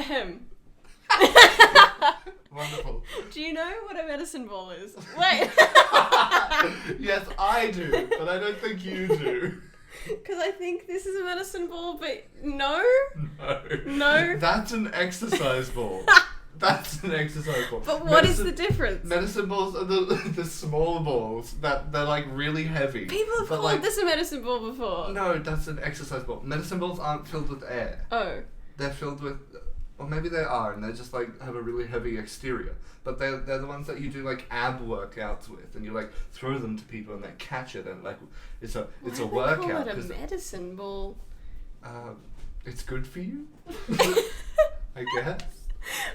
Ahem. Wonderful. Do you know what a medicine ball is? Wait. Yes, I do, but I don't think you do. Because I think this is a medicine ball, but no? No. That's an exercise ball. That's an exercise ball. But what is the difference? Medicine balls are the small balls that they're like really heavy. People have called this a medicine ball before. No, that's an exercise ball. Medicine balls aren't filled with air. Oh. They're filled with, or maybe they are, and they just like have a really heavy exterior. But they're the ones that you do like ab workouts with, and you like throw them to people and they catch it, and like it's a workout. Why do they call it a medicine ball? It's good for you, I guess.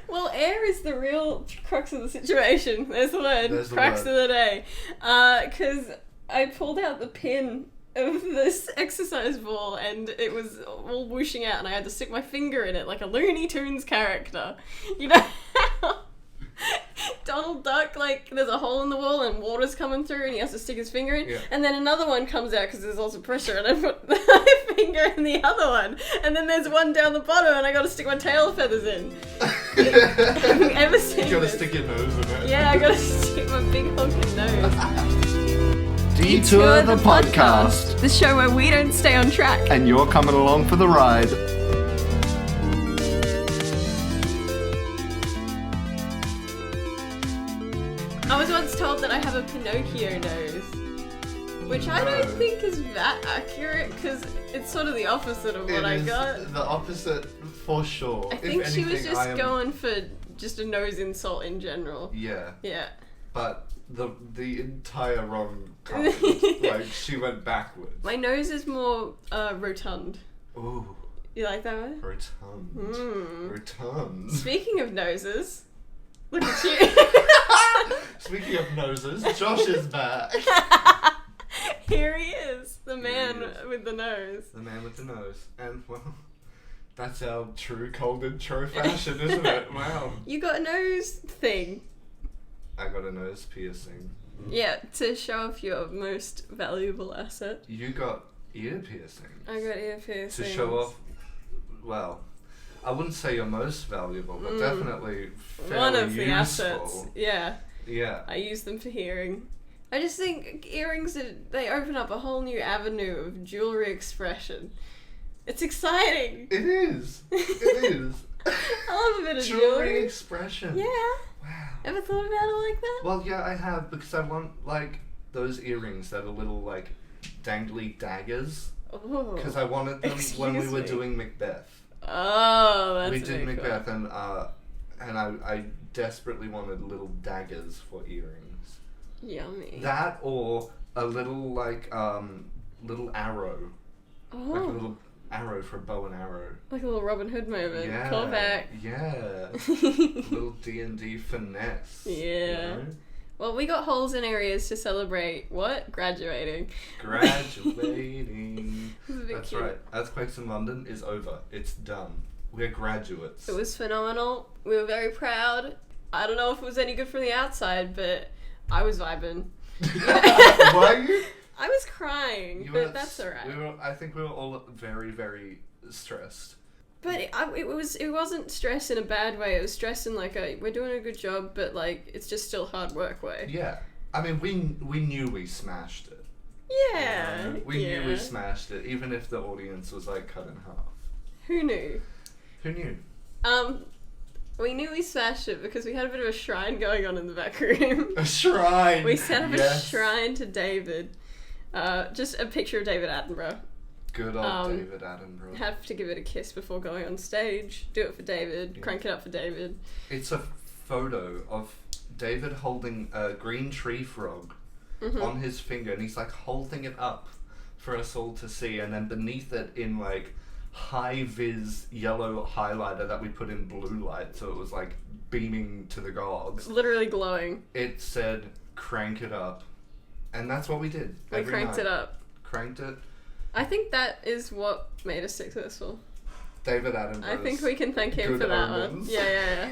Well, air is the real crux of the situation. There's the word. There's the crux word. of the day. Because I pulled out the pin of this exercise ball and it was all whooshing out and I had to stick my finger in it like a Looney Tunes character. You know how Donald Duck, like, there's a hole in the wall and water's coming through and he has to stick his finger in, and then another one comes out because there's also pressure and I put my finger in the other one, and then there's one down the bottom and I gotta stick my tail feathers in. Have you ever seen You gotta this? stick your nose in it. Yeah, I gotta stick my big honking nose. Detour the podcast. The show where we don't stay on track. And you're coming along for the ride. I was once told that I have a Pinocchio nose, which I don't think is that accurate because it's sort of the opposite of what I got. The opposite for sure. I think she was just going for just a nose insult in general. Yeah. Yeah. But the entire wrong kind. Like, she went backwards. My nose is more rotund. Ooh. You like that one? Rotund. Rotund. Speaking of noses, look at you. Speaking of noses, Josh is back. Here he is, the man with the nose. The man with the nose. And, well, that's our true cold intro fashion, isn't it? Wow. You got a nose thing. I got a nose piercing. Yeah, to show off your most valuable asset. You got ear piercing. I got ear piercings. To show off, well, I wouldn't say your most valuable, but definitely fairly one of useful. the assets. Yeah. Yeah. I use them for hearing. I just think earrings, they open up a whole new avenue of jewelry expression. It's exciting. It is. It is. I love a bit of Jewelry expression. Yeah. Wow. Ever thought about it like that? Well, yeah, I have, because I want, like, those earrings that are little, like, dangly daggers. Oh. Because I wanted them when we were me. doing Macbeth. Oh, that's We did very Macbeth, cool. and I desperately wanted little daggers for earrings. Yummy. That or a little, like, little arrow. Oh. Like a little arrow for a bow and arrow. Like a little Robin Hood moment. Yeah. Call back. Yeah. Little D&D finesse. Yeah. You know? Well, we got holes in areas to celebrate, what? Graduating. Graduating. This is a bit That's cute. right. Earthquakes in London is over. It's done. We're graduates. It was phenomenal. We were very proud. I don't know if it was any good from the outside, but I was vibing. Were you? I was crying, but that's alright. I think we were all very, very stressed. But it wasn't stress in a bad way. It was stress in like we're doing a good job, but like it's just still hard work way. Yeah. I mean, we knew we smashed it. Yeah. You know? We knew we smashed it, even if the audience was like cut in half. Who knew? Who knew? We knew we smashed it because we had a bit of a shrine going on in the back room. A shrine! We set up a shrine to David. Just a picture of David Attenborough. Good old David Attenborough. Have to give it a kiss before going on stage. Do it for David. Yeah. Crank it up for David. It's a photo of David holding a green tree frog on his finger, and he's like holding it up for us all to see, and then beneath it in like high-vis yellow highlighter that we put in blue light, so it was like beaming to the gods. Literally glowing. It said, "Crank it up," and that's what we did. We cranked it up. Cranked it. I think that is what made us successful. David Attenborough. I think we can thank him for that one. Yeah.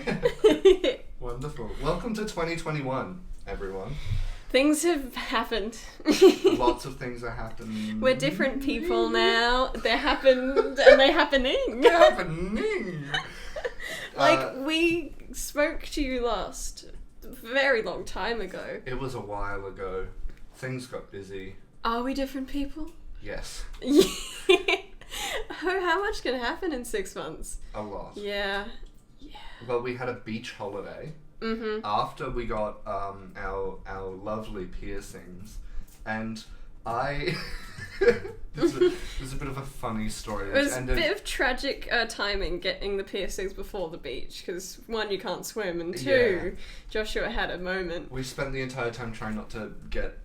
Wonderful. Welcome to 2021, everyone. Things have happened. Lots of things are happening. We're different people now. They happened and they're happening. They're happening. Like, we spoke to you last a very long time ago. It was a while ago. Things got busy. Are we different people? Yes. How much can happen in 6 months? A lot. Yeah. Well, we had a beach holiday. Mm-hmm. After we got our lovely piercings, and I this is a bit of a funny story. It was a bit of tragic timing getting the piercings before the beach, because one, you can't swim, and two, Joshua had a moment. We spent the entire time trying not to get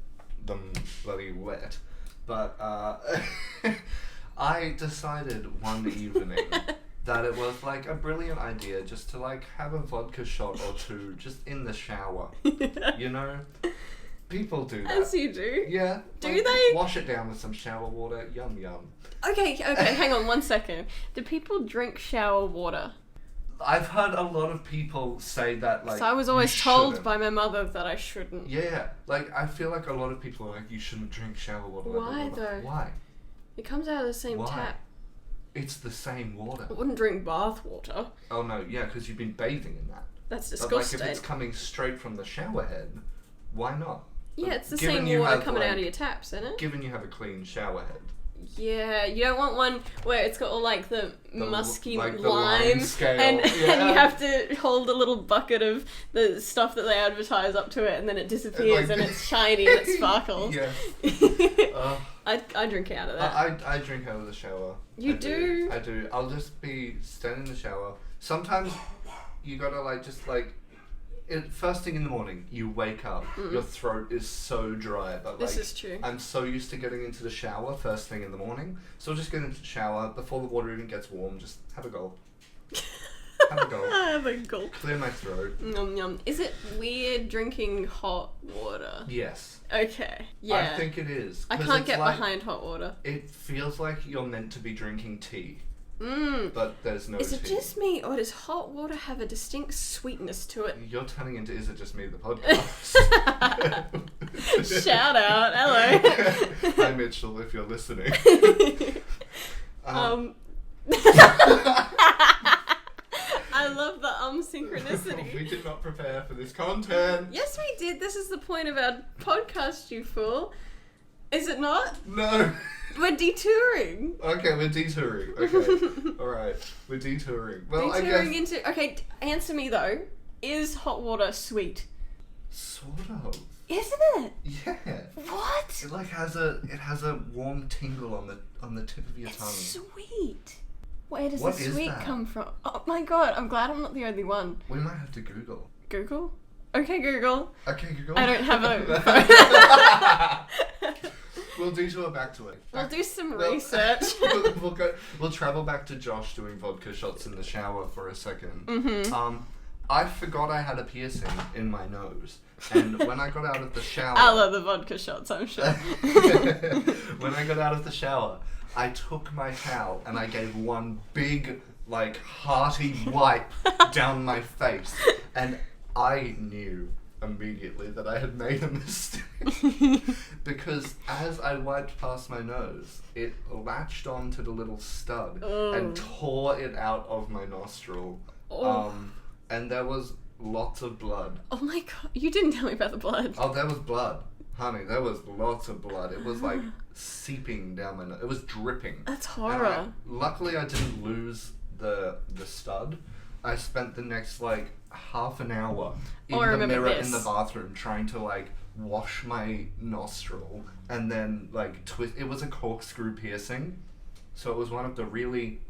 them bloody wet, but I decided one evening that it was like a brilliant idea just to like have a vodka shot or two just in the shower. You know? People do that. As you do. Yeah. Do like, they? Wash it down with some shower water. Yum yum. Okay, hang on 1 second. Do people drink shower water? I've heard a lot of people say that, like, so I was always told shouldn't. by my mother that I shouldn't. Yeah, like, I feel like a lot of people are like, you shouldn't drink shower water. Why, though? Why? It comes out of the same Why? tap. It's the same water. I wouldn't drink bath water. Oh no, yeah, because you've been bathing in that. That's But disgusting. like, if it's coming straight from the shower head, why not? Yeah, it's the Given same you water have, coming like, out of your taps, isn't it? Given you have a clean shower head. Yeah, you don't want one where it's got all like the musky like the lime, lime scale, and yeah. you have to hold a little bucket of the stuff that they advertise up to it, and then it disappears, and it's shiny and it sparkles. Yeah. I drink out of that. I drink out of the shower. You do? I do. I'll just be standing in the shower. Sometimes you gotta like just like first thing in the morning, you wake up, your throat is so dry, but like This is true. I'm so used to getting into the shower first thing in the morning, so I'll just get into the shower before the water even gets warm. Just have a gulp. Have a gulp. Have a gulp. Clear my throat. Yum yum. Is it weird drinking hot water? Yes. Okay. Yeah. I think it is. I 'Cause can't it's get like, behind hot water. It feels like you're meant to be drinking tea, Mm. but there's no Is tea. it just me, or does hot water have a distinct sweetness to it? You're turning into Is It Just Me, the podcast. Shout out, hello. Hi Mitchell, if you're listening. I love the synchronicity. We did not prepare for this content. Yes, we did. This is the point of our podcast, you fool. Is it not? No. We're detouring. Okay, we're detouring. Okay. Alright. We're detouring. Well, Detouring I guess... into... Okay, answer me though. Is hot water sweet? Sort of. Isn't it? Yeah. What? It like has a warm tingle on the tip of your tongue. It's sweet. Where does What the is sweet that? come from? Oh my god, I'm glad I'm not the only one. We might have to Google. Google? Okay, Google. Okay, Google. I don't have a phone. We'll detour back to it. We'll do some Well, research. We'll travel back to Josh doing vodka shots in the shower for a second. Mm-hmm. I forgot I had a piercing in my nose, and when I got out of the shower, I love the vodka shots, I'm sure. when I got out of the shower, I took my towel and I gave one big, like, hearty wipe down my face, and I knew immediately that I had made a mistake because as I wiped past my nose, it latched onto the little stud and tore it out of my nostril. And there was lots of blood. Oh my god, you didn't tell me about the blood. Oh, there was blood. Honey, there was lots of blood. It was like seeping down my nose. It was dripping. That's horror. Luckily I didn't lose the stud. I spent the next like half an hour in the mirror in the bathroom trying to like wash my nostril and then like twist. It was a corkscrew piercing, so it was one of the really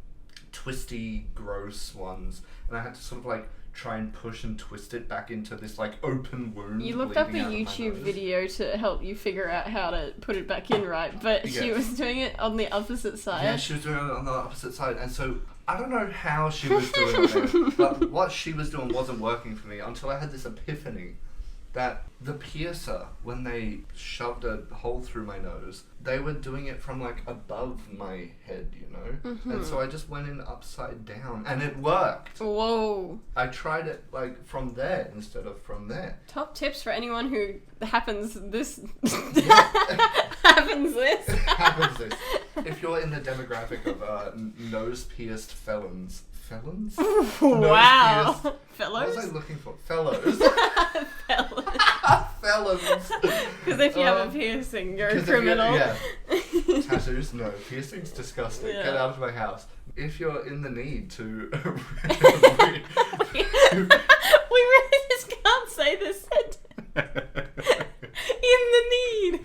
twisty, gross ones, and I had to sort of like try and push and twist it back into this like open wound. You looked up a bleeding out of my YouTube nose. video to help you figure out how to put it back in right, but she was doing it on the opposite side. Yeah, she was doing it on the opposite side, and so I don't know how she was doing it, but what she was doing wasn't working for me until I had this epiphany that the piercer, when they shoved a hole through my nose, they were doing it from like above my head, you know? Mm-hmm. And so I just went in upside down, and it worked. Whoa. I tried it like from there instead of from there. Top tips for anyone who happens this. Happens this. If you're in the demographic of nose-pierced felons, felons? Wow. What Fellows? was I looking for? Fellows. Fellows. Felons. Because if you have a piercing, you're a 'Cause if criminal. Yeah. Tattoos? No. Piercing's disgusting. Yeah. Get out of my house. If you're in the need to... We really just can't say this sentence. In the need.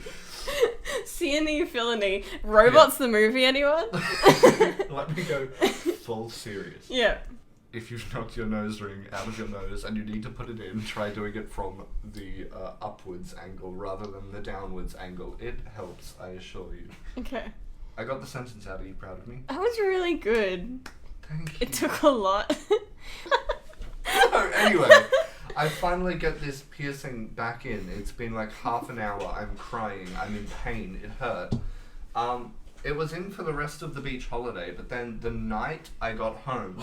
Ciany Filony. Robots the movie, anyone? Let me go full serious. Yeah. If you've knocked your nose ring out of your nose and you need to put it in, try doing it from the upwards angle rather than the downwards angle. It helps, I assure you. Okay. I got the sentence out. Are you proud of me? That was really good. Thank you. It took a lot. So, anyway, I finally get this piercing back in. It's been like half an hour. I'm crying. I'm in pain. It hurt. It was in for the rest of the beach holiday, but then the night I got home,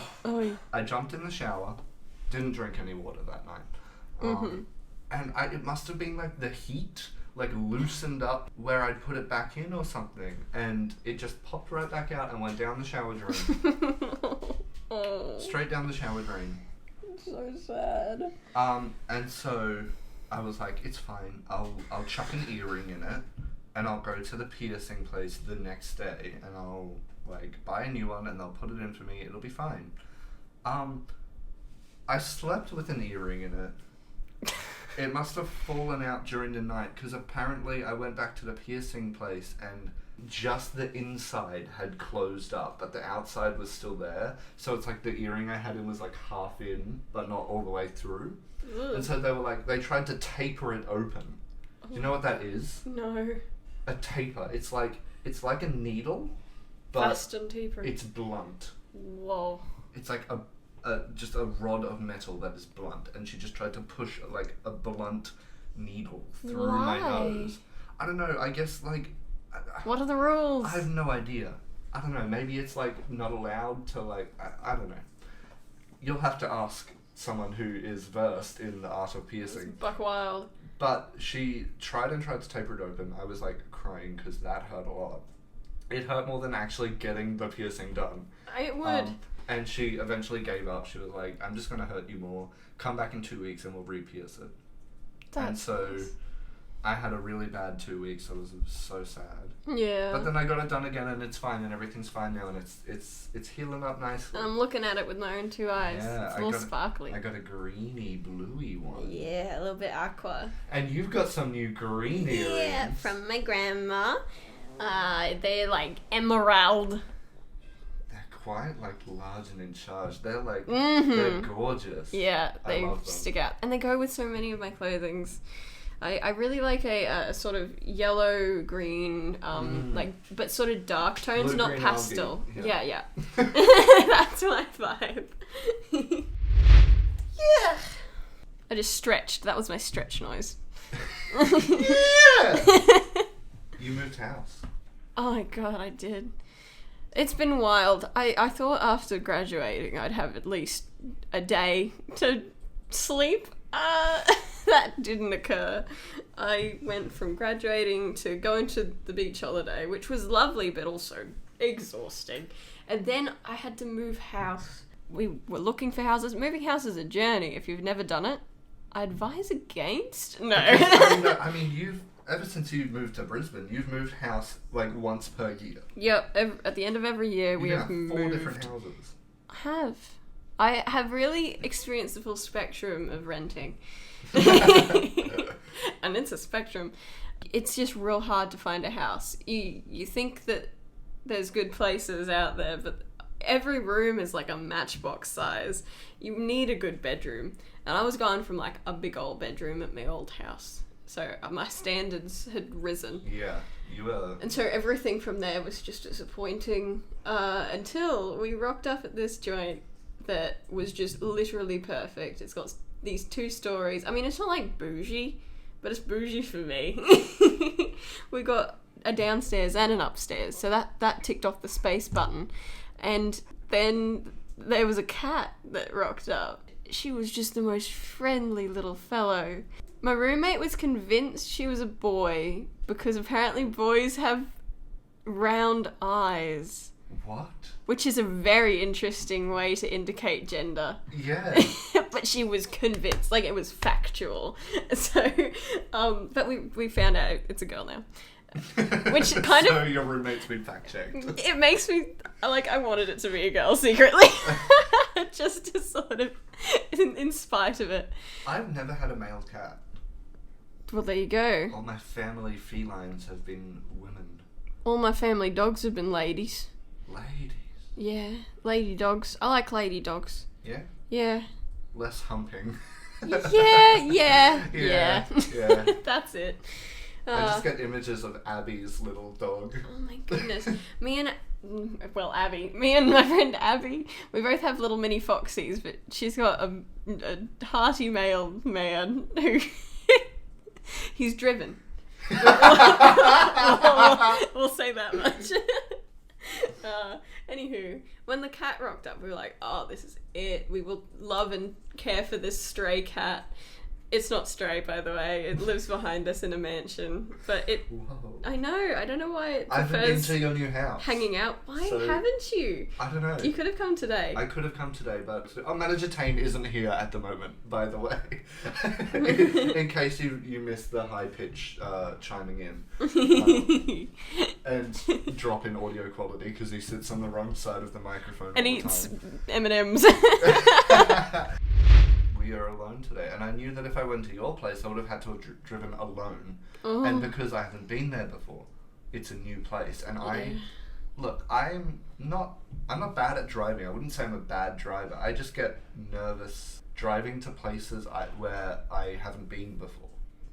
I jumped in the shower, didn't drink any water that night. And it must have been like the heat, like loosened up where I'd put it back in or something, and it just popped right back out and went down the shower drain. Straight down the shower drain. So sad. And so I was like, it's fine. I'll chuck an earring in it, and I'll go to the piercing place the next day, and I'll like buy a new one, and they'll put it in for me. It'll be fine. I slept with an earring in it. It must have fallen out during the night, because apparently I went back to the piercing place and just the inside had closed up, but the outside was still there. So it's like the earring I had in was like half in, but not all the way through. Ugh. And so they tried to taper it open. Do you know what that is? No. A taper. It's like a needle, but Fast and tapering. it's blunt. Whoa. It's like just a rod of metal that is blunt, and she just tried to push like a blunt needle through my nose. I don't know. I guess like. What are the rules? I have no idea. I don't know. Maybe it's like not allowed to like. I don't know. You'll have to ask someone who is versed in the art of piercing. It's buck wild. But she tried to taper it open. I was like crying because that hurt a lot. It hurt more than actually getting the piercing done. It would. And she eventually gave up. She was like, I'm just going to hurt you more. Come back in 2 weeks and we'll re-pierce it. And so I had a really bad 2 weeks. I was so sad. Yeah. But then I got it done again, and it's fine, and everything's fine now, and it's healing up nicely. And I'm looking at it with my own two eyes. Yeah, it's all sparkly. I got a greeny, bluey one. Yeah, a little bit aqua. And you've got some new green earrings. Yeah, from my grandma. They're like emerald. They're quite like large and in charge. They're like they're gorgeous. Yeah, they love them. stick out, and they go with so many of my clothings. I really like a sort of yellow green, like, but sort of dark tones, Blue, not green, pastel. algae. Yeah. That's my vibe. Yeah. I just stretched. That was my stretch noise. Yeah. You moved house. Oh my god, I did. It's been wild. I thought after graduating I'd have at least a day to sleep. That didn't occur. I went from graduating to going to the beach holiday, which was lovely but also exhausting. And then I had to move house. We were looking for houses. Moving house is a journey. If you've never done it, I advise against. No. I mean, you've ever since you moved to Brisbane, you've moved house like once per year. Yep. At the end of every year, we have moved. 4 different houses. I have really experienced the full spectrum of renting. And it's a spectrum. It's just real hard to find a house. You think that there's good places out there, but every room is like a matchbox size. You need a good bedroom. And I was going from like a big old bedroom at my old house. So my standards had risen. Yeah, you were. And so everything from there was just disappointing until we rocked up at this joint that was just literally perfect. It's got these 2 stories. I mean, it's not like bougie, but it's bougie for me. We got a downstairs and an upstairs, so that ticked off the space button. And then there was a cat that rocked up. She was just the most friendly little fellow. My roommate was convinced she was a boy because apparently boys have round eyes. What? Which is a very interesting way to indicate gender. Yeah. But she was convinced, like it was factual. So, but we found out it's a girl now. Which kind so of... your roommate's been fact-checked. It makes me, like, I wanted it to be a girl secretly. Just to sort of, in spite of it. I've never had a male cat. Well, there you go. All my family felines have been women. All my family dogs have been ladies. Ladies? Yeah, lady dogs. I like lady dogs. Yeah? Yeah. Less humping. Yeah. That's it. I just get images of Abby's little dog. Oh my goodness. Me and my friend Abby, we both have little mini foxies, but she's got a hearty male man who he's driven. We'll say that much. Anywho, when the cat rocked up, we were like, oh, this is it. We will love and care for this stray cat. It's not stray, by the way. It lives behind us in a mansion. But it... Whoa. I know. I don't know why it I haven't been prefers to your new house. hanging out. Why So- haven't you? I don't know. You could have come today. I could have come today, but... Oh, Manager Tane isn't here at the moment, by the way. in case you missed the high-pitch chiming in. And drop in audio quality, because he sits on the wrong side of the microphone And all the eats time. M&Ms. We are alone today, and I knew that if I went to your place, I would have had to have driven alone. Oh. And because I haven't been there before, it's a new place, and Look, I'm not bad at driving. I wouldn't say I'm a bad driver. I just get nervous driving to places where I haven't been before.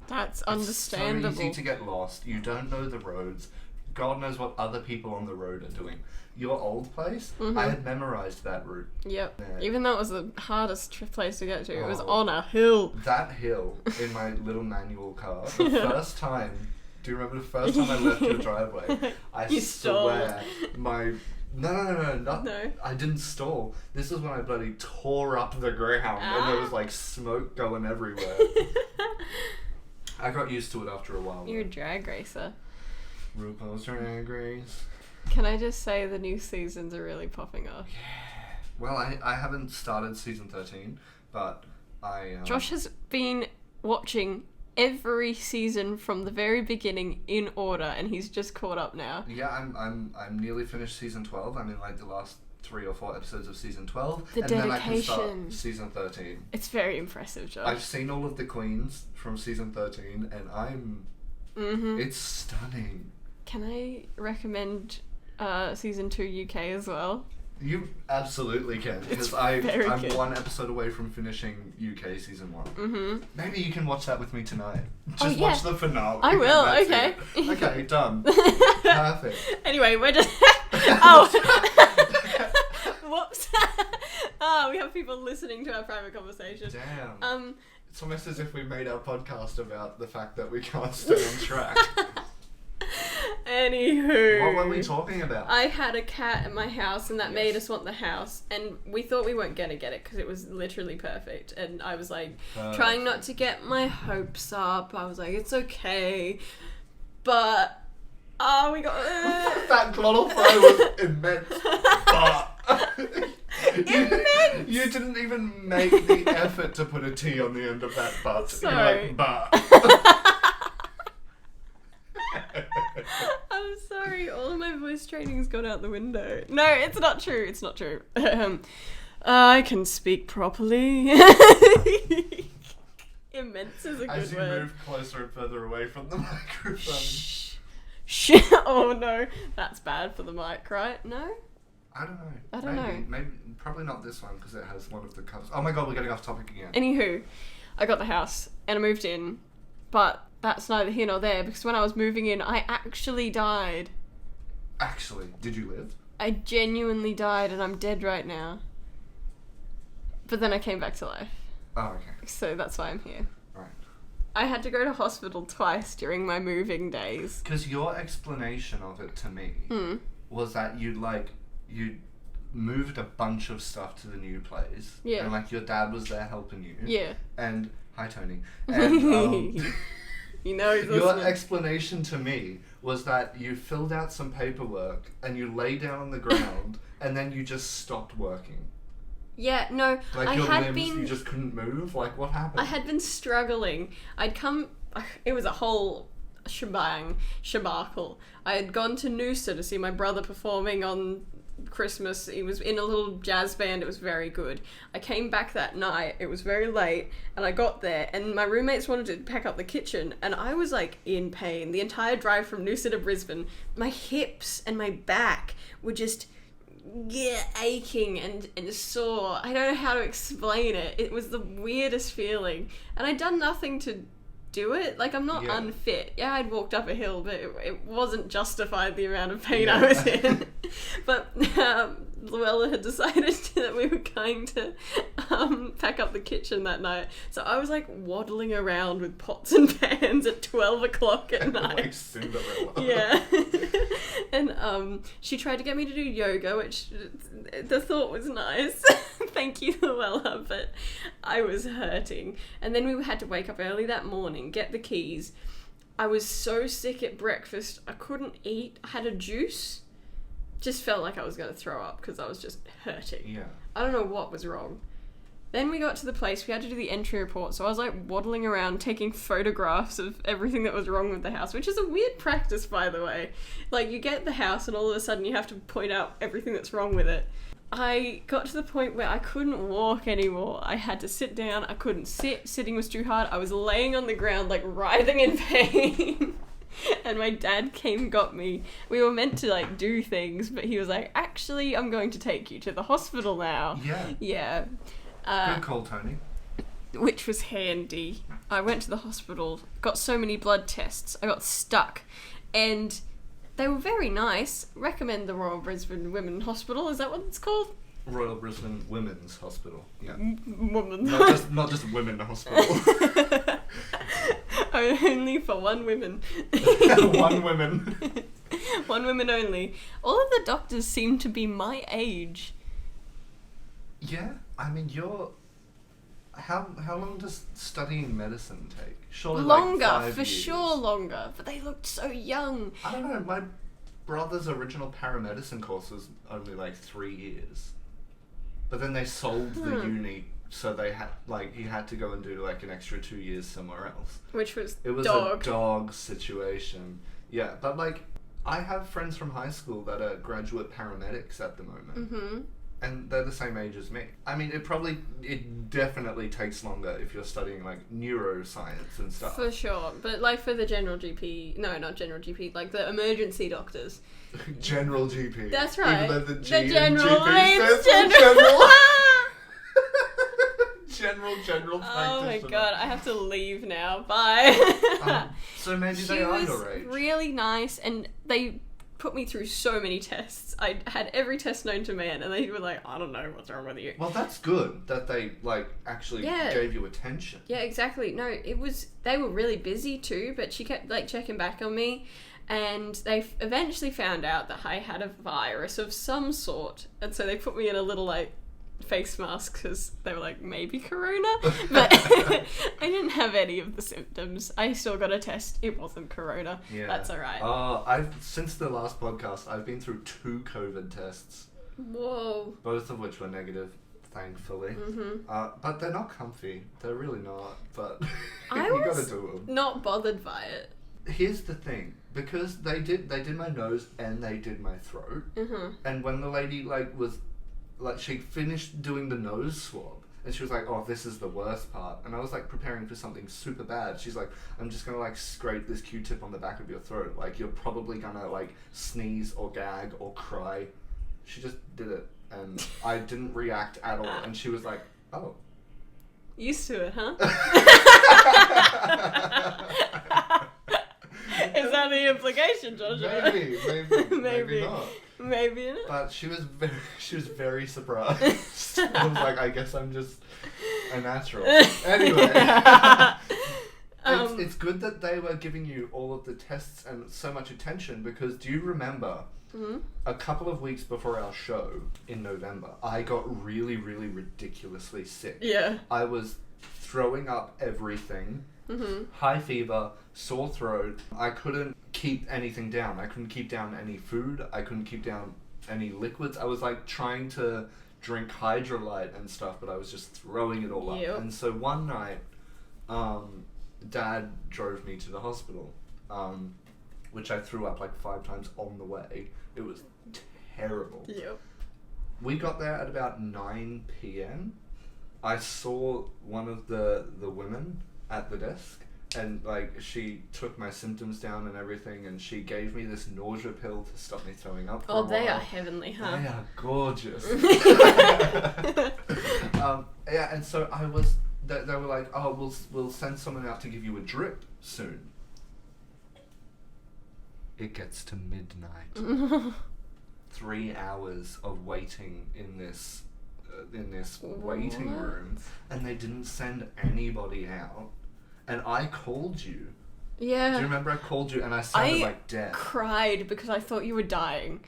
That's understandable. It's so easy to get lost. You don't know the roads. God knows what other people on the road are doing. Your old place, I had memorized that route. Yep. Yeah. Even though it was the hardest place to get to. It was Oh. on a hill. That hill in my little manual car, the first time, do you remember the first time I left your driveway? I You stole. swear, No. I didn't stall. This is when I bloody tore up the ground and there was like smoke going everywhere. I got used to it after a while. You're a drag racer. RuPaul's Drag Race. Can I just say the new seasons are really popping off? Well, I haven't started season 13, but I... Josh has been watching every season from the very beginning in order, and he's just caught up now. Yeah, I'm nearly finished season 12. I'm in like the last 3 or 4 episodes of season 12. The and then I can dedication. start season 13. It's very impressive, Josh. I've seen all of the queens from season 13, and I'm... It's stunning. Can I recommend season 2 UK as well? You absolutely can, because It's I'm very good. 1 episode away from finishing UK season 1. Maybe you can watch that with me tonight. Just yeah. watch the finale. I will, and okay. that's it. Okay, done. Perfect. Anyway, we're just... Oh! Whoops. We have people listening to our private conversation. Damn. It's almost as if we made our podcast about the fact that we can't stay on track. Anywho. What were we talking about? I had a cat at my house, and that made us want the house, and we thought we weren't going to get it because it was literally perfect, and I was like trying not to get my hopes up. I was like, it's okay, but we got That glottal fry was immense. Immense! You didn't even make the effort to put a T on the end of that butt. Sorry. You're like, but. I'm sorry, all of my voice training's gone out the window. No, it's not true. It's not true. I can speak properly. Immense is a good As you word. move closer and further away from the microphone. Shh. Oh no, that's bad for the mic, right? No? I don't know. I don't know. Maybe, probably not this one because it has one of the covers. Oh my god, we're getting off topic again. Anywho, I got the house and I moved in, but that's neither here nor there because when I was moving in, I actually died. Actually, did you live? I genuinely died and I'm dead right now. But then I came back to life. Oh, okay. So that's why I'm here. Right. I had to go to hospital twice during my moving days. Because your explanation of it to me was that you moved a bunch of stuff to the new place. Yeah. And like your dad was there helping you. Yeah. And hi Tony. And You know he's Your listening. explanation to me was that you filled out some paperwork and you lay down on the ground and then you just stopped working. Yeah, no, Like I your had limbs, been... you just couldn't move? Like, what happened? I had been struggling. It was a whole shabarcle. I had gone to Noosa to see my brother performing on Christmas. He was in a little jazz band. It was very good. I came back that night. It was very late, and I got there, and my roommates wanted to pack up the kitchen, and I was like in pain. The entire drive from Noosa to Brisbane, my hips and my back were just aching and sore. I don't know how to explain it. It was the weirdest feeling, and I'd done nothing to do it. Like, I'm not unfit. Yeah, I'd walked up a hill, but it wasn't justified the amount of pain I was in. But Luella had decided that we were going to pack up the kitchen that night. So I was like waddling around with pots and pans at 12 o'clock at night. Like Cinderella. Yeah. And she tried to get me to do yoga, which the thought was nice. Thank you, Luella, but I was hurting. And then we had to wake up early that morning, get the keys. I was so sick at breakfast, I couldn't eat. I had a juice. Just felt like I was going to throw up because I was just hurting. Yeah. I don't know what was wrong. Then we got to the place, we had to do the entry report, so I was like waddling around taking photographs of everything that was wrong with the house, which is a weird practice, by the way. Like, you get the house and all of a sudden you have to point out everything that's wrong with it. I got to the point where I couldn't walk anymore. I had to sit down, I couldn't sit, sitting was too hard, I was laying on the ground like writhing in pain. And my dad came, got me. We were meant to like do things, but he was like, actually, I'm going to take you to the hospital now. Yeah. Yeah. Good call, Tony. Which was handy. I went to the hospital, got so many blood tests, I got stuck. And they were very nice. Recommend the Royal Brisbane Women's Hospital, is that what it's called? Royal Brisbane Women's Hospital. Yeah. Women's. Not just women hospital. Only for one woman. One women. One woman only. All of the doctors seem to be my age. Yeah, I mean, how long does studying medicine take? Surely Longer, like 5 for years. sure longer. But they looked so young. I don't know, my brother's original paramedicine course was only like 3 years. But then they sold the uni, so they had he had to go and do like an extra 2 years somewhere else. Which was It was a dog situation. Yeah, but like, I have friends from high school that are graduate paramedics at the moment. Mm-hmm. And they're the same age as me. I mean, it definitely takes longer if you're studying like neuroscience and stuff. For sure. But like for the general GP, no, not general GP, like the emergency doctors. General GP. That's right. Even though the G in general GP means stands for general. General Oh my practitioner. god, I have to leave now. Bye. So maybe they are your age. Really nice, and they put me through so many tests. I had every test known to man, and they were like, I don't know what's wrong with you. Well, that's good that they like actually gave you attention. Yeah, exactly. No, they were really busy too, but she kept like checking back on me, and they eventually found out that I had a virus of some sort, and so they put me in a little like face mask because they were like, maybe corona, but I didn't have any of the symptoms. I still got a test. It wasn't corona. Yeah. That's all right. Since the last podcast, I've been through 2 COVID tests. Whoa. Both of which were negative, thankfully. Mm-hmm. But they're not comfy. They're really not. But I you was gotta do them. Not bothered by it. Here's the thing, because they did my nose and they did my throat, and when the lady she finished doing the nose swab, and she was like, oh, this is the worst part, and I was like preparing for something super bad. She's like, I'm just gonna like scrape this Q-tip on the back of your throat, like you're probably gonna like sneeze or gag or cry. She just did it, and I didn't react at all, and she was like, oh. Used to it, huh? Is that the implication, Joshua? Maybe not. Maybe not. But she was very surprised. I was like, I guess I'm just a natural. Anyway, it's good that they were giving you all of the tests and so much attention, because do you remember a couple of weeks before our show in November, I got really, really ridiculously sick. Yeah. I was throwing up everything, high fever, sore throat. I couldn't keep anything down. I couldn't keep down any food. I couldn't keep down any liquids. I was like trying to drink Hydrolyte and stuff, but I was just throwing it all up. And so one night, Dad drove me to the hospital, which I threw up like 5 times on the way. It was terrible. Yep. We got there at about 9 p.m. I saw one of the women at the desk, and like she took my symptoms down and everything, and she gave me this nausea pill to stop me throwing up. Oh, they are heavenly, huh? They are gorgeous. Yeah, and so I was. They were like, "Oh, we'll send someone out to give you a drip soon." It gets to midnight. 3 hours of waiting in this waiting room, and they didn't send anybody out. And I called you. Yeah. Do you remember I called you and I sounded like death? I cried because I thought you were dying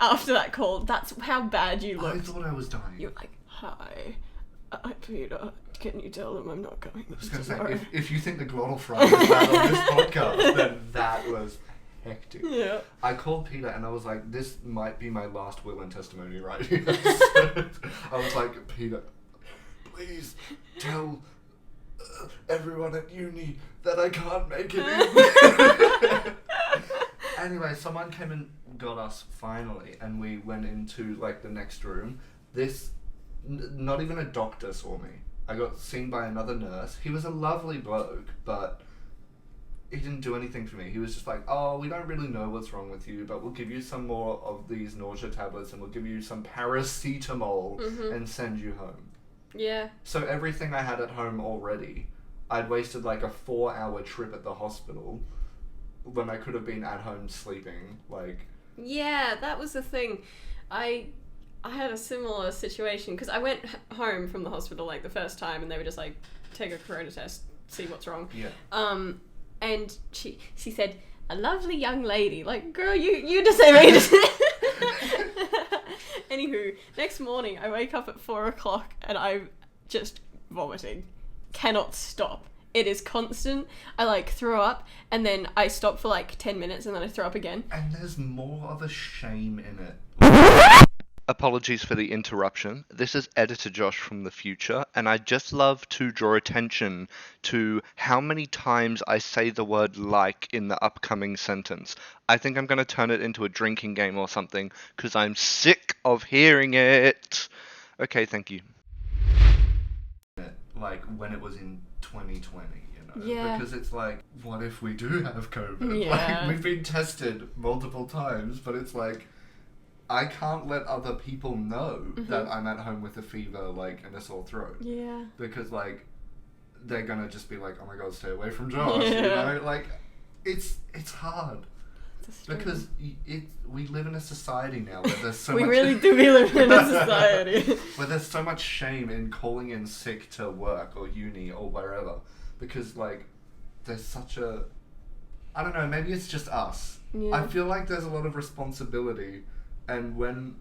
after that call. That's how bad you looked. I thought I was dying. You were like, "Hi, Peter, can you tell them I'm not going I was going to say, if you think the glottal fry was bad on this podcast, then that was hectic." Yeah. I called Peter and I was like, this might be my last will and testimony right here. I was like, "Peter, please tell everyone at uni that I can't make it in." Anyway, someone came and got us finally, and we went into like the next room. Not even a doctor saw me. I got seen by another nurse. He was a lovely bloke, but he didn't do anything for me. He was just like, "Oh, we don't really know what's wrong with you, but we'll give you some more of these nausea tablets and we'll give you some paracetamol and send you home." Yeah. So everything I had at home already, I'd wasted like a 4-hour trip at the hospital when I could have been at home sleeping. Like, yeah, that was the thing. I had a similar situation because I went home from the hospital like the first time, and they were just like, "Take a corona test, see what's wrong." Yeah. And she said, "A lovely young lady." Like, girl, you just say me. Anywho, next morning I wake up at 4 o'clock and I'm just vomiting. Cannot stop. It is constant. I like throw up and then I stop for like 10 minutes and then I throw up again. And there's more of a shame in it. Apologies for the interruption. This is Editor Josh from the future, and I'd just love to draw attention to how many times I say the word "like" in the upcoming sentence. I think I'm going to turn it into a drinking game or something, because I'm sick of hearing it. Okay, thank you. Like, when it was in 2020, you know? Yeah. Because it's like, what if we do have COVID? Yeah. Like, we've been tested multiple times, but it's like, I can't let other people know that I'm at home with a fever, like, and a sore throat. Yeah. Because, like, they're gonna just be like, "Oh my god, stay away from Josh," you know? Like, it's hard. Because we live in a society now where there's so much... We really do live in a society. Where there's so much shame in calling in sick to work or uni or wherever. Because, like, there's such a... I don't know, maybe it's just us. Yeah. I feel like there's a lot of responsibility, and when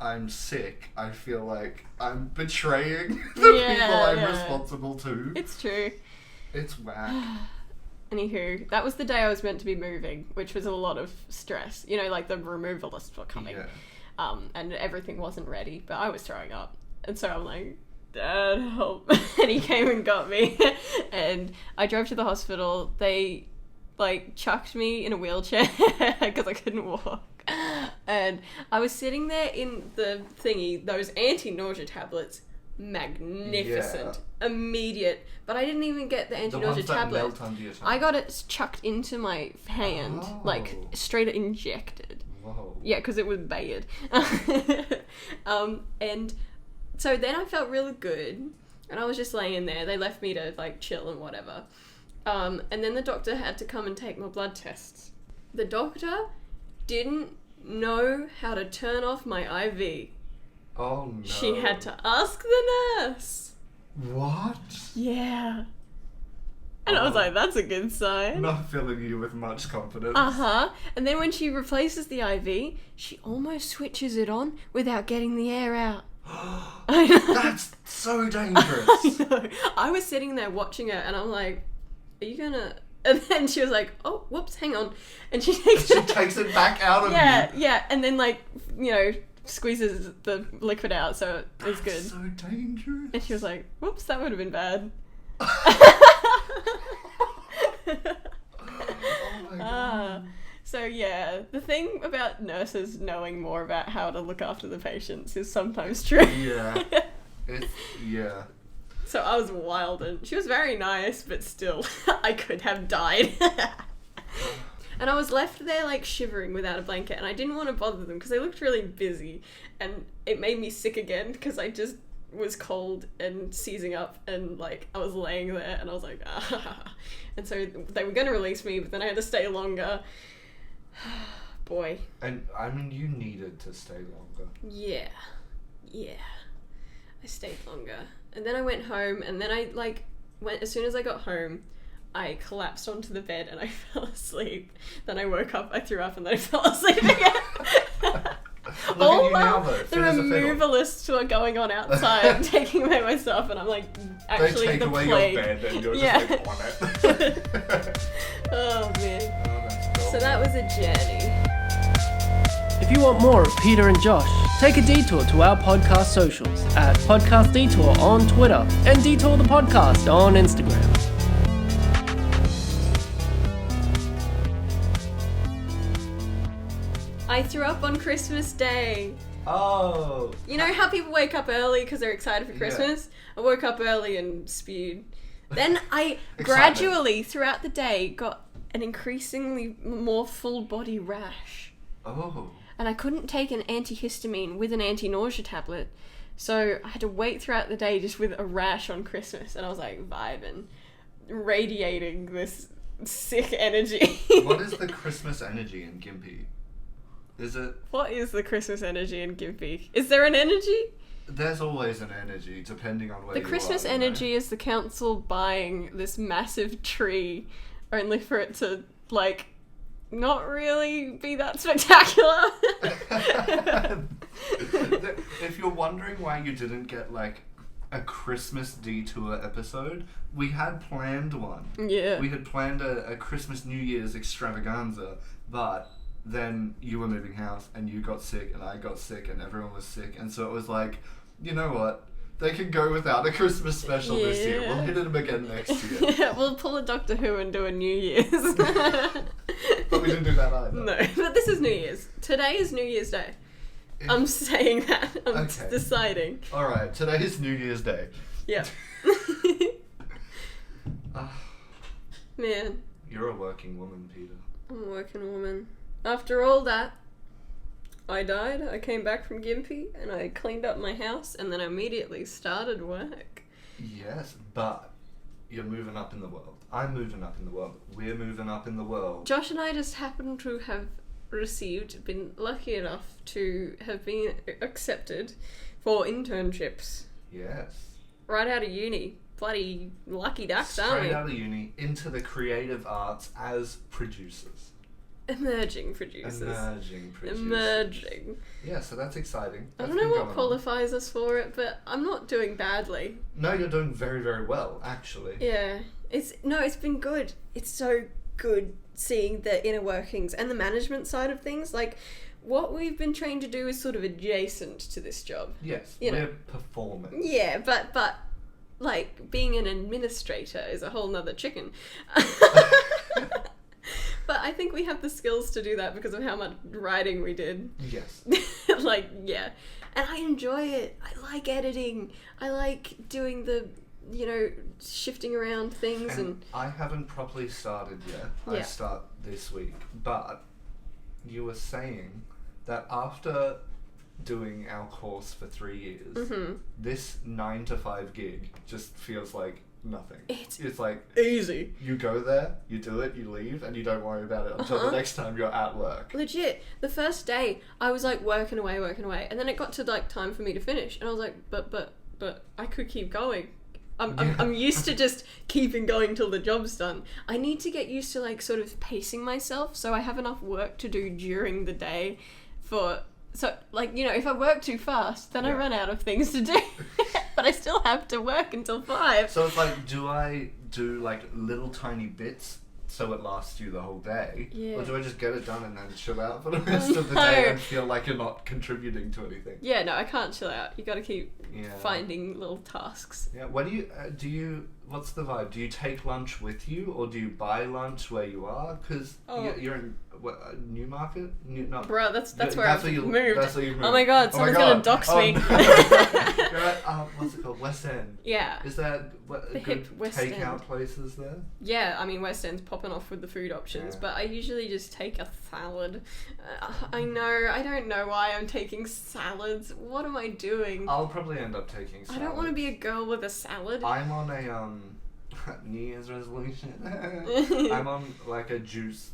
I'm sick, I feel like I'm betraying the people I'm responsible to. It's true. It's whack. Anywho, that was the day I was meant to be moving, which was a lot of stress. You know, like the removalists were coming. Yeah. And everything wasn't ready, but I was throwing up. And so I'm like, "Dad, help." And he came and got me. And I drove to the hospital. They, like, chucked me in a wheelchair because I couldn't walk. And I was sitting there in the thingy, those anti-nausea tablets, magnificent, immediate, but I didn't even get the anti-nausea tablet. I got it chucked into my hand, like straight injected. Whoa. Yeah, because it was bad. And so then I felt really good, and I was just laying there. They left me to like chill and whatever. And then the doctor had to come and take my blood tests. The doctor didn't know how to turn off my IV. Oh no. She had to ask the nurse. What? Yeah. And I was like, that's a good sign. Not filling you with much confidence. Uh-huh. And then when she replaces the IV, she almost switches it on without getting the air out. I know. That's so dangerous. I know. I was sitting there watching it, and I'm like, "Are you gonna?" And then she was like, "Oh, whoops, hang on," and she takes it back out of you. Yeah, and then squeezes the liquid out, so it's good. So dangerous. And she was like, "Whoops, that would have been bad." Oh my god. So yeah, the thing about nurses knowing more about how to look after the patients is sometimes true. Yeah. Yeah. So I was wild, and she was very nice, but still, I could have died. And I was left there like shivering without a blanket, and I didn't want to bother them because they looked really busy, and it made me sick again because I just was cold and seizing up, and like I was laying there and I was like, ah. And so they were going to release me, but then I had to stay longer. Boy. And I mean, you needed to stay longer. Yeah. I stayed longer. And then I went home, and then I as soon as I got home, I collapsed onto the bed and I fell asleep. Then I woke up, I threw up, and then I fell asleep again. Look at you now, though. The removalists who are going on outside taking away my stuff, and I'm like, actually, they take the away plague. your bed and you're just like on it. Oh man. Oh, that's cool. So that was a journey. If you want more of Peter and Josh, take a detour to our podcast socials at Podcast Detour on Twitter and Detour the Podcast on Instagram. I threw up on Christmas Day. Oh. You know how people wake up early because they're excited for Christmas? Yeah. I woke up early and spewed. Then I gradually, throughout the day, got an increasingly more full body rash. Oh. And I couldn't take an antihistamine with an anti-nausea tablet. So I had to wait throughout the day just with a rash on Christmas. And I was like vibing, radiating this sick energy. What is the Christmas energy in Gympie? Is it... What is the Christmas energy in Gympie? Is there an energy? There's always an energy, depending on where you are. The Christmas energy is the council buying this massive tree, only for it to, like, not really be that spectacular. If you're wondering why you didn't get, like, a Christmas Detour episode, we had planned one. Yeah. We had planned a Christmas New Year's extravaganza, but then you were moving house and you got sick and I got sick and everyone was sick, and so it was like, you know what? They can go without a Christmas special this year. We'll hit them again next year. Yeah, we'll pull a Doctor Who and do a New Year's. But we didn't do that either. No, but this is New Year's. Today is New Year's Day. I'm saying that. I'm deciding. Alright, today is New Year's Day. Yeah. Man. You're a working woman, Peter. I'm a working woman. After all that, I died, I came back from Gympie, and I cleaned up my house, and then immediately started work. Yes, but you're moving up in the world. I'm moving up in the world. We're moving up in the world. Josh and I just happen to have been lucky enough to have been accepted for internships. Yes. Right out of uni. Bloody lucky ducks, aren't we? Straight out of uni, into the creative arts as producers. Emerging producers. Emerging. Yeah, so that's exciting. I don't know what qualifies us for it, but I'm not doing badly. No, you're doing very, very well, actually. Yeah. It's been good. It's so good seeing the inner workings and the management side of things. Like, what we've been trained to do is sort of adjacent to this job. Yes, we're performing. Yeah, but like, being an administrator is a whole nother chicken. But I think we have the skills to do that because of how much writing we did. Yes. Like, yeah. And I enjoy it. I like editing. I like doing the, shifting around things. And I haven't properly started yet. Yeah. I start this week. But you were saying that after doing our course for 3 years, this 9 to 5 gig just feels like nothing. It's like easy. You go there, you do it, you leave, and you don't worry about it until the next time you're at work. Legit. The first day, I was like working away, and then it got to like time for me to finish, and I was like, but I could keep going. I'm used to just keeping going till the job's done. I need to get used to like sort of pacing myself so I have enough work to do during the day for So, like, you know, if I work too fast, then I Yeah. run out of things to do. But I still have to work until 5. So it's like, do I do like little tiny bits so it lasts you the whole day? Yeah. Or do I just get it done and then chill out for the rest of the No. day and feel like you're not contributing to anything? Yeah, no, I can't chill out. You gotta keep Yeah. finding little tasks. Yeah. What do you? What's the vibe? Do you take lunch with you, or do you buy lunch where you are? Because you're in Newmarket. Bruh, that's where I've moved. That's where you've moved. Oh my god, someone's gonna dox me. You're at, what's it called? West End. Yeah. Is that The good hip West takeout End. places there? Yeah, I mean, West End's popping off with the food options, Yeah. but I usually just take a salad. I know, I don't know why I'm taking salads. What am I doing? I'll probably end up taking salad. I don't want to be a girl with a salad. I'm on a New Year's resolution. I'm on like not a juice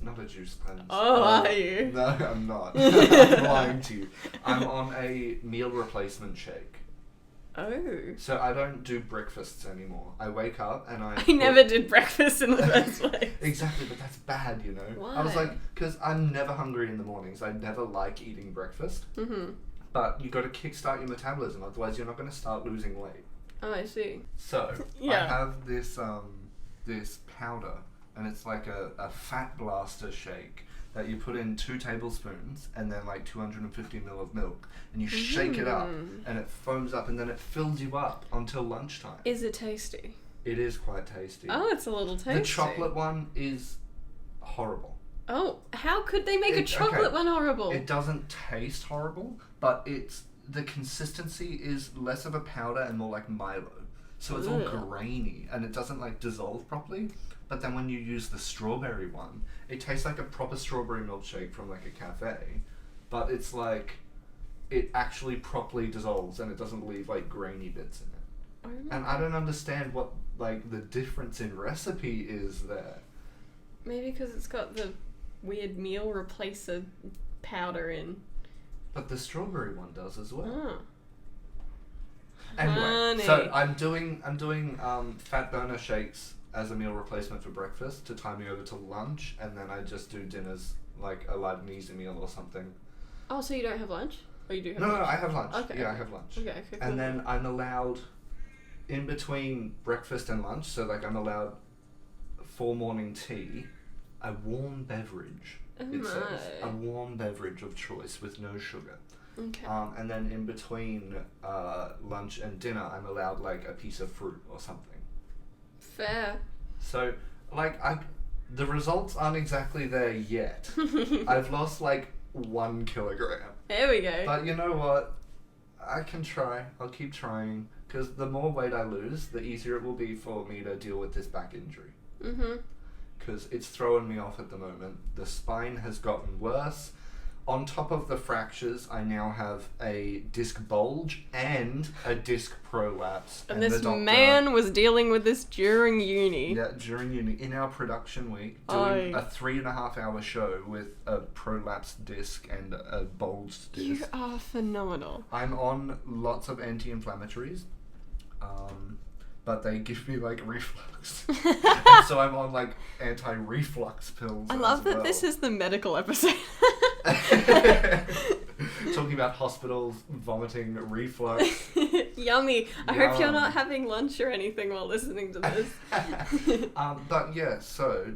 cleanse. Oh, are you? No, I'm not. I'm lying to you. I'm on a meal replacement shake. Oh. So I don't do breakfasts anymore. I wake up and I never did breakfast in the first place. Exactly, but that's bad, you know. Why? I was like, because I'm never hungry in the mornings. I never like eating breakfast. Mm-hmm. But you got to kickstart your metabolism, otherwise you're not going to start losing weight. Oh, I see. So Yeah. I have this this powder, and it's like a fat blaster shake that you put in 2 tablespoons and then like 250 ml of milk, and you shake it up, and it foams up, and then it fills you up until lunchtime. Is it tasty? It is quite tasty. Oh, it's a little tasty. The chocolate one is horrible. Oh, how could they make a chocolate one horrible? It doesn't taste horrible, but the consistency is less of a powder and more like Milo. So it's all grainy and it doesn't like dissolve properly. But then when you use the strawberry one, it tastes like a proper strawberry milkshake from like a cafe. But it's like, it actually properly dissolves and it doesn't leave like grainy bits in it. Oh, And I don't understand what like the difference in recipe is there. maybe because it's got the weird meal replacer powder in. But the strawberry one does as well. Oh. Anyway, Honey. so I'm doing fat burner shakes as a meal replacement for breakfast to tie me over to lunch, and then I just do dinners like a light and easy meal or something. Oh, so you don't have lunch? Or you do have No, lunch? I have lunch. Okay. Yeah, I have lunch. Okay, cool. And then I'm allowed, in between breakfast and lunch, so like I'm allowed for morning tea, a warm beverage. It says a warm beverage of choice with no sugar. Okay. And then in between lunch and dinner, I'm allowed like a piece of fruit or something. Fair. So, like, the results aren't exactly there yet. I've lost like 1 kilogram. There we go. But you know what? I can try. I'll keep trying. Because the more weight I lose, the easier it will be for me to deal with this back injury. Mm-hmm. Because it's throwing me off at the moment. The spine has gotten worse. On top of the fractures, I now have a disc bulge and a disc prolapse. And this man was dealing with this during uni. Yeah, during uni. In our production week, doing a 3.5 hour show with a prolapsed disc and a bulged disc. You are phenomenal. I'm on lots of anti-inflammatories. But they give me like reflux. And so I'm on like anti-reflux pills. I love that this is the medical episode. Talking about hospitals, vomiting, reflux. Yummy. I hope you're Yum. not having lunch or anything while listening to this. But yeah, so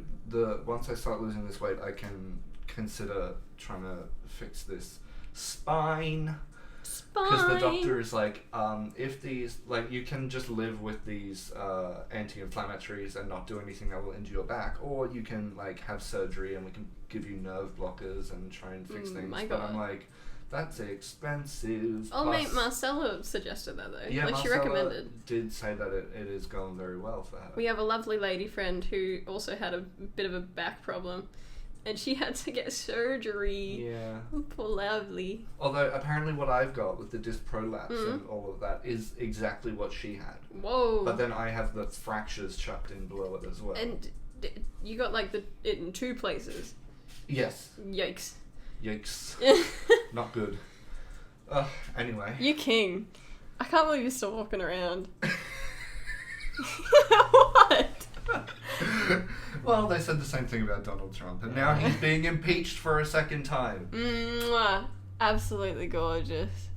once I start losing this weight, I can consider trying to fix this spine. Because the doctor is like, if these, like, you can just live with these anti-inflammatories and not do anything that will injure your back, or you can, like, have surgery and we can give you nerve blockers and try and fix things. My but God. I'm like, that's expensive. Oh, Plus- mate, Marcella suggested that though. Yeah, like she Marcella recommended. did say that it is going very well for her. We have a lovely lady friend who also had a bit of a back problem. And she had to get surgery. Yeah. Poor lovely. Although apparently what I've got with the disc prolapse and all of that is exactly what she had. Whoa. But then I have the fractures chucked in below it as well. And you got like it in 2 places. Yes. Yikes. Yikes. Not good. Anyway. You king. I can't believe you're still walking around. What? Well, they said the same thing about Donald Trump, and now he's being impeached for a second time. Mwah. Absolutely gorgeous.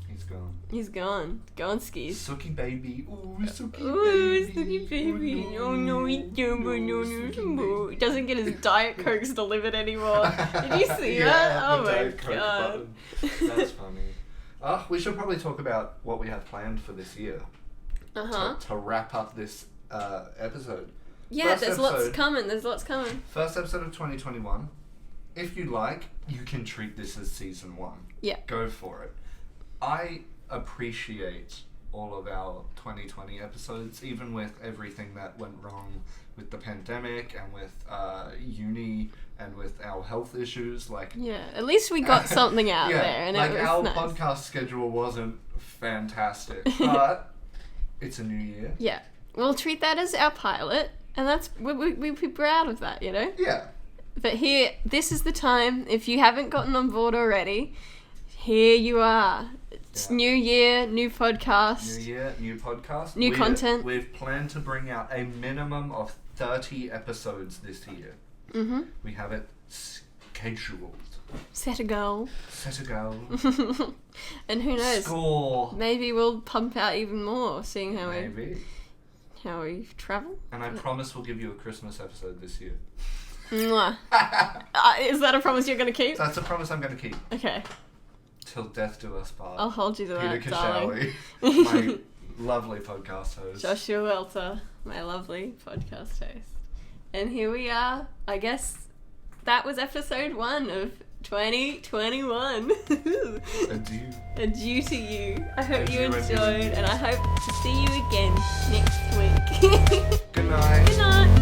He's gone. He's gone. Gone skis. Suki baby. Ooh, Suki Ooh, baby. Suki baby. Oh, No, no, he don't. No, no, he doesn't get his Diet Cokes delivered anymore. Did you see that? Oh the my Diet Coke god. button. That's funny. We should probably talk about what we have planned for this year. To wrap up this episode. Yeah, First there's episode, lots coming. There's lots coming. First episode of 2021. If you like, you can treat this as season 1. Yeah. Go for it. I appreciate all of our 2020 episodes, even with everything that went wrong with the pandemic and with uni and with our health issues. Like, yeah, at least we got something out there, and like it was our nice. podcast schedule wasn't fantastic, but it's a new year. Yeah, we'll treat that as our pilot, and that's we're proud of that, you know. Yeah. But here, this is the time. If you haven't gotten on board already, here you are. It's new year, new podcast. New year, new podcast. New content. We've planned to bring out a minimum of 30 episodes this year. Mm-hmm. We have it scheduled. Set a goal. Set a goal. And who knows? Score. Maybe we'll pump out even more, seeing how Maybe. we travel. And I promise we'll give you a Christmas episode this year. Mwah. Is that a promise you're going to keep? That's a promise I'm going to keep. Okay. Till death do us part. I'll hold you to Peter that, darling. Cashalli, my lovely podcast host. Joshua Welter, my lovely podcast host. And here we are. I guess that was episode 1 of 2021. Adieu. Adieu to you. I hope Adieu, you enjoyed, adieu. and I hope to see you again next week. Good night. Good night.